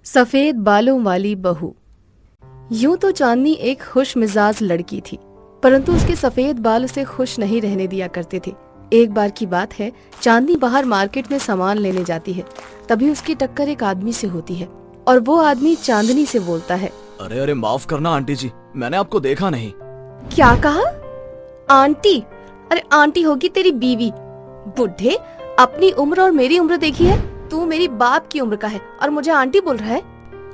सफेद बालों वाली बहू। यूं तो चांदनी एक खुश मिजाज लड़की थी, परंतु उसके सफेद बाल उसे खुश नहीं रहने दिया करते थे। एक बार की बात है, चांदनी बाहर मार्केट में सामान लेने जाती है। तभी उसकी टक्कर एक आदमी से होती है और वो आदमी चांदनी से बोलता है, अरे अरे माफ करना आंटी जी, मैंने आपको देखा नहीं। क्या कहा? आंटी? अरे आंटी होगी तेरी बीवी। बुढ़े, अपनी उम्र और मेरी उम्र देखी है? तू मेरी बाप की उम्र का है और मुझे आंटी बोल रहा है?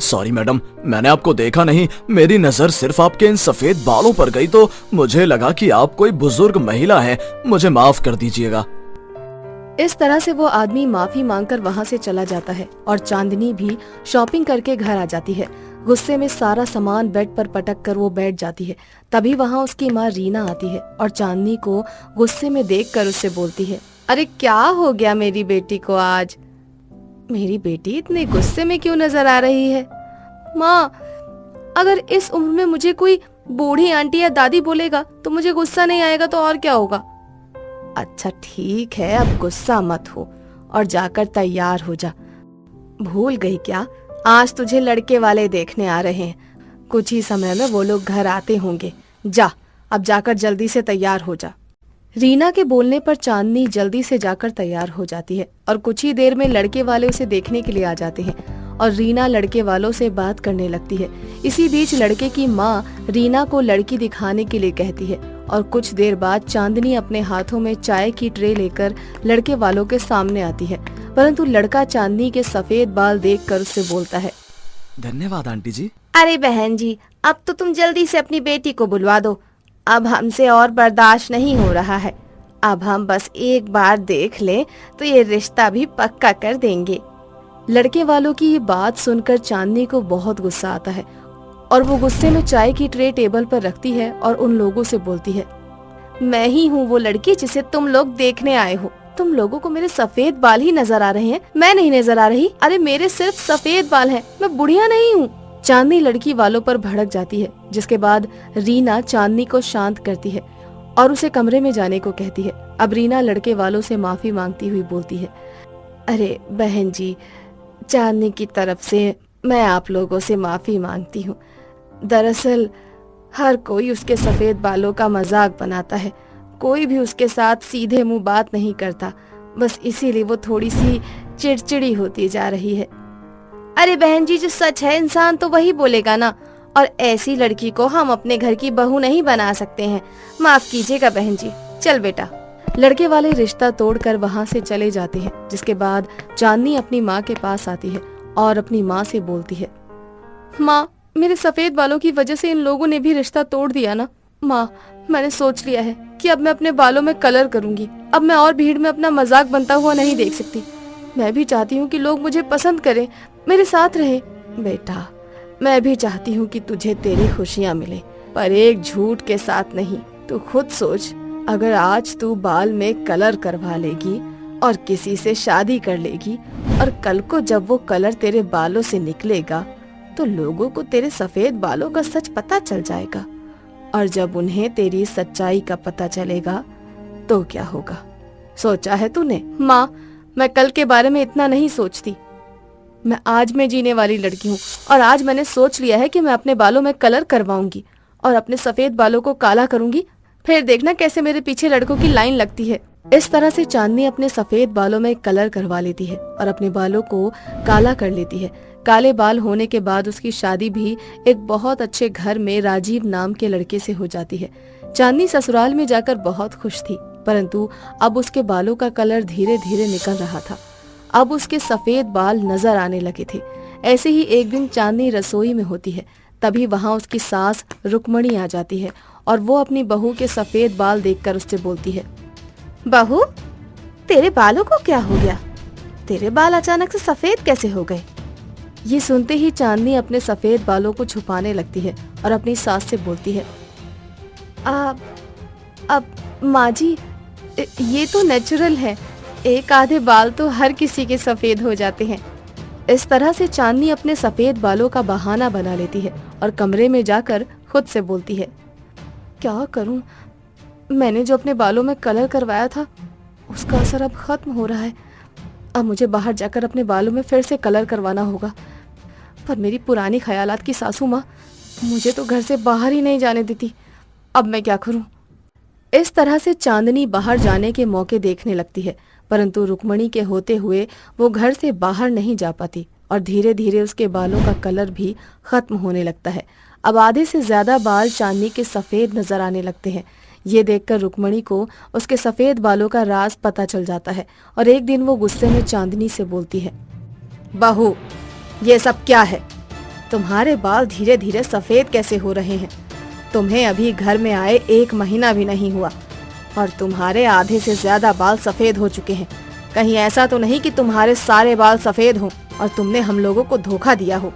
सॉरी मैडम, मैंने आपको देखा नहीं। मेरी नजर सिर्फ आपके इन सफेद बालों पर गई तो मुझे लगा कि आप कोई बुजुर्ग महिला हैं। मुझे माफ कर दीजिएगा। इस तरह से वो आदमी माफी मांगकर वहाँ से चला जाता है और चांदनी भी शॉपिंग करके घर आ जाती है। गुस्से में सारा सामान बेड पर पटक कर वो बैठ जाती है। तभी वहाँ उसकी माँ रीना आती है और चांदनी को गुस्से में देखकर उससे बोलती है, अरे क्या हो गया मेरी बेटी को आज? मेरी बेटी इतने गुस्से में क्यों नजर आ रही है? माँ, अगर इस उम्र में मुझे कोई बूढ़ी आंटी या दादी बोलेगा तो मुझे गुस्सा नहीं आएगा तो और क्या होगा? अच्छा ठीक है, अब गुस्सा मत हो और जाकर तैयार हो जा। भूल गई क्या, आज तुझे लड़के वाले देखने आ रहे हैं। कुछ ही समय में वो लोग घर आते होंगे। जा, अब जाकर जल्दी से तैयार हो जा। रीना के बोलने पर चांदनी जल्दी से जाकर तैयार हो जाती है और कुछ ही देर में लड़के वाले उसे देखने के लिए आ जाते हैं और रीना लड़के वालों से बात करने लगती है। इसी बीच लड़के की माँ रीना को लड़की दिखाने के लिए कहती है और कुछ देर बाद चांदनी अपने हाथों में चाय की ट्रे लेकर लड़के वालों के सामने आती है, परंतु लड़का चांदनी के सफेद बाल देखकर उससे बोलता है, धन्यवाद आंटी जी। अरे बहन जी, अब तो तुम जल्दी से अपनी बेटी को बुलवा दो। अब हमसे और बर्दाश्त नहीं हो रहा है। अब हम बस एक बार देख लें तो ये रिश्ता भी पक्का कर देंगे। लड़के वालों की ये बात सुनकर चांदनी को बहुत गुस्सा आता है और वो गुस्से में चाय की ट्रे टेबल पर रखती है और उन लोगों से बोलती है, मैं ही हूँ वो लड़की जिसे तुम लोग देखने आए हो। तुम लोगों को मेरे सफेद बाल ही नजर आ रहे हैं, मैं नहीं नजर आ रही? अरे मेरे सिर्फ सफेद बाल हैं, मैं बुढ़िया नहीं हूँ। चांदनी लड़की वालों पर भड़क जाती है, जिसके बाद रीना चांदनी को शांत करती है और उसे कमरे में जाने को कहती है। अब रीना लड़के वालों से माफी मांगती हुई बोलती है, अरे बहन जी, चांदनी की तरफ से मैं आप लोगों से माफी मांगती हूँ। दरअसल हर कोई उसके सफेद बालों का मजाक बनाता है, कोई भी उसके साथ सीधे मुंह बात नहीं करता, बस इसीलिए वो थोड़ी सी चिड़चिड़ी होती जा रही है। अरे बहन जी, जो सच है इंसान तो वही बोलेगा ना, और ऐसी लड़की को हम अपने घर की बहू नहीं बना सकते हैं। माफ कीजिएगा बहन जी, चल बेटा। लड़के वाले रिश्ता तोड़कर वहाँ से चले जाते हैं, जिसके बाद चांदनी अपनी माँ के पास आती है और अपनी माँ से बोलती है, माँ, मेरे सफेद बालों की वजह से इन लोगों ने भी रिश्ता तोड़ दिया ना। माँ, मैंने सोच लिया है कि अब मैं अपने बालों में कलर करूंगी। अब मैं और भीड़ में अपना मजाक बनता हुआ नहीं देख सकती। मैं भी चाहती हूँ कि लोग मुझे पसंद करें, मेरे साथ रहें। बेटा, मैं भी चाहती हूँ कि तुझे तेरी खुशियाँ मिले, पर एक झूठ के साथ नहीं। तू खुद सोच, अगर आज तू बाल में कलर करवा लेगी और किसी से शादी कर लेगी और कल को जब वो कलर तेरे बालों से निकलेगा तो लोगों को तेरे सफेद बालों का सच पता चल जाएगा, और जब उन्हें तेरी सच्चाई का पता चलेगा तो क्या होगा? सोचा है तूने? माँ, मैं कल के बारे में इतना नहीं सोचती। मैं आज में जीने वाली लड़की हूँ और आज मैंने सोच लिया है कि मैं अपने बालों में कलर करवाऊंगी और अपने सफेद बालों को काला करूंगी। फिर देखना कैसे मेरे पीछे लड़कों की लाइन लगती है। इस तरह से चांदनी अपने सफेद बालों में कलर करवा लेती है और अपने बालों को काला कर लेती है। काले बाल होने के बाद उसकी शादी भी एक बहुत अच्छे घर में राजीव नाम के लड़के से हो जाती है। चांदनी ससुराल में जाकर बहुत खुश थी, परंतु अब उसके बालों का कलर धीरे धीरे निकल रहा था। अब उसके सफेद बाल नजर आने लगे थे। ऐसे ही एक दिन चांदनी रसोई में होती है, तभी वहाँ उसकी सास रुक्मणी आ जाती है और वो अपनी बहू के सफेद बाल देखकर उससे बोलती है, बहू, तेरे बालों को क्या हो गया? तेरे बाल अचानक से सफेद कैसे हो गए? ये सुनते ही चांदनी अपने सफेद बालों को छुपाने लगती है और अपनी सास से बोलती है, अब माँ जी, ये तो नेचुरल है, एक आधे बाल तो हर किसी के सफेद हो जाते हैं। इस तरह से चांदनी अपने सफेद बालों का बहाना बना लेती है और कमरे में जाकर खुद से बोलती है, क्या करूं? मैंने जो अपने बालों में कलर करवाया था उसका असर अब खत्म हो रहा है। अब मुझे बाहर जाकर अपने बालों में फिर से कलर करवाना होगा। पर मेरी पुरानी ख्यालात की सासू माँ मुझे तो घर से बाहर ही नहीं जाने देती। अब मैं क्या करूं? इस तरह से चांदनी बाहर जाने के मौके देखने लगती है, परंतु रुक्मणी के होते हुए वो घर से बाहर नहीं जा पाती और धीरे धीरे उसके बालों का कलर भी खत्म होने लगता है। अब आधे से ज्यादा बाल चांदनी के सफेद नजर आने लगते हैं। ये देखकर रुक्मणी को उसके सफेद बालों का राज पता चल जाता है और एक दिन वो गुस्से में चांदनी से बोलती है, बहू, ये सब क्या है? तुम्हारे बाल धीरे धीरे सफेद कैसे हो रहे हैं? तुम्हें अभी घर में आए 1 महीना भी नहीं हुआ और तुम्हारे आधे से ज्यादा बाल सफेद हो चुके हैं। कहीं ऐसा तो नहीं कि तुम्हारे सारे बाल सफेद हों और तुमने हम लोगों को धोखा दिया हो?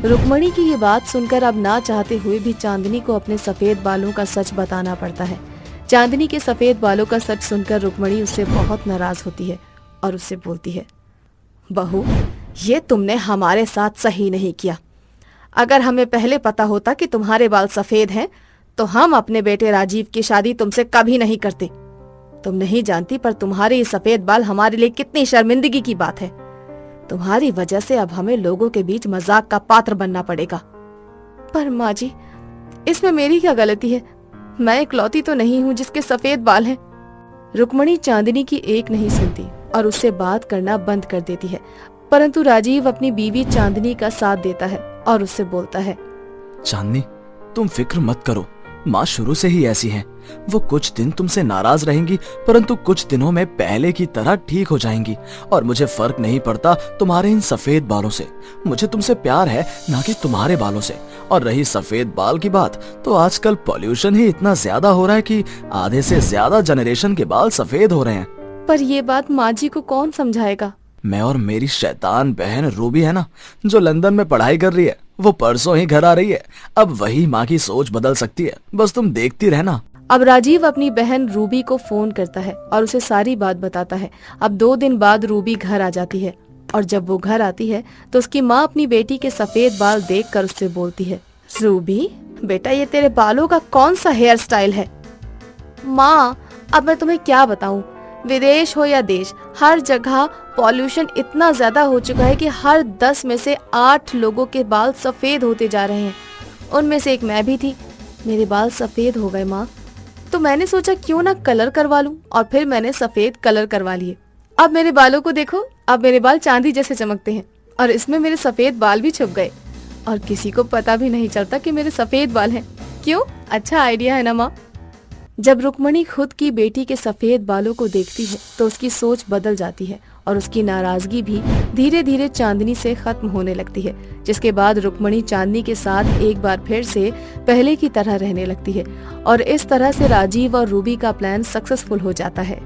रुक्मणी की ये बात सुनकर अब ना चाहते हुए भी चांदनी को अपने सफेद बालों का सच बताना पड़ता है। चांदनी के सफेद बालों का सच सुनकर रुक्मणी उससे बहुत नाराज होती है और उससे बोलती है, बहू, ये तुमने हमारे साथ सही नहीं किया। अगर हमें पहले पता होता कि तुम्हारे बाल सफेद हैं तो हम अपने बेटे राजीव की शादी तुमसे कभी नहीं करते। तुम नहीं जानती पर तुम्हारे ये सफेद बाल हमारे लिए कितनी शर्मिंदगी की बात है। तुम्हारी वजह से अब हमें लोगों के बीच मजाक का पात्र बनना पड़ेगा। पर माँ जी, इसमें मेरी क्या गलती है? मैं इकलौती तो नहीं हूँ जिसके सफेद बाल हैं। रुक्मणी चांदनी की एक नहीं सुनती और उससे बात करना बंद कर देती है, परंतु राजीव अपनी बीवी चांदनी का साथ देता है और उससे बोलता है, चांदनी, तुम फिक्र मत करो, माँ शुरू से ही ऐसी हैं। वो कुछ दिन तुमसे नाराज रहेंगी, परंतु कुछ दिनों में पहले की तरह ठीक हो जाएंगी और मुझे फर्क नहीं पड़ता तुम्हारे इन सफेद बालों से। मुझे तुमसे प्यार है, ना कि तुम्हारे बालों से। और रही सफेद बाल की बात, तो आजकल पॉल्यूशन ही इतना ज्यादा हो रहा है कि आधे से ज्यादा जनरेशन के बाल सफेद हो रहे हैं। पर ये बात माँ जी को कौन समझाएगा? मैं और मेरी शैतान बहन रूबी है ना, जो लंदन में पढ़ाई कर रही है, वो परसों ही घर आ रही है। अब वही माँ की सोच बदल सकती है, बस तुम देखती रहना। अब राजीव अपनी बहन रूबी को फोन करता है और उसे सारी बात बताता है। अब 2 दिन बाद रूबी घर आ जाती है और जब वो घर आती है तो उसकी माँ अपनी बेटी के सफेद बाल देखकर उससे बोलती है, रूबी बेटा, ये तेरे बालों का कौन सा हेयर स्टाइल है? माँ, अब मैं तुम्हें क्या बताऊं, विदेश हो या देश, हर जगह पॉल्यूशन इतना ज्यादा हो चुका है कि हर 10 में से 8 लोगों के बाल सफेद होते जा रहे हैं। उनमें से एक मैं भी थी। मेरे बाल सफेद हो गए माँ, तो मैंने सोचा क्यों ना कलर करवा लूं और फिर मैंने सफेद कलर करवा लिए। अब मेरे बालों को देखो, अब मेरे बाल चांदी जैसे चमकते हैं और इसमें मेरे सफेद बाल भी छुप गए और किसी को पता भी नहीं चलता कि मेरे सफेद बाल हैं। क्यों? अच्छा आइडिया है ना माँ? जब रुक्मणी खुद की बेटी के सफेद बालों को देखती है तो उसकी सोच बदल जाती है और उसकी नाराजगी भी धीरे धीरे चांदनी से खत्म होने लगती है, जिसके बाद रुक्मणी चांदनी के साथ एक बार फिर से पहले की तरह रहने लगती है और इस तरह से राजीव और रूबी का प्लान सक्सेसफुल हो जाता है।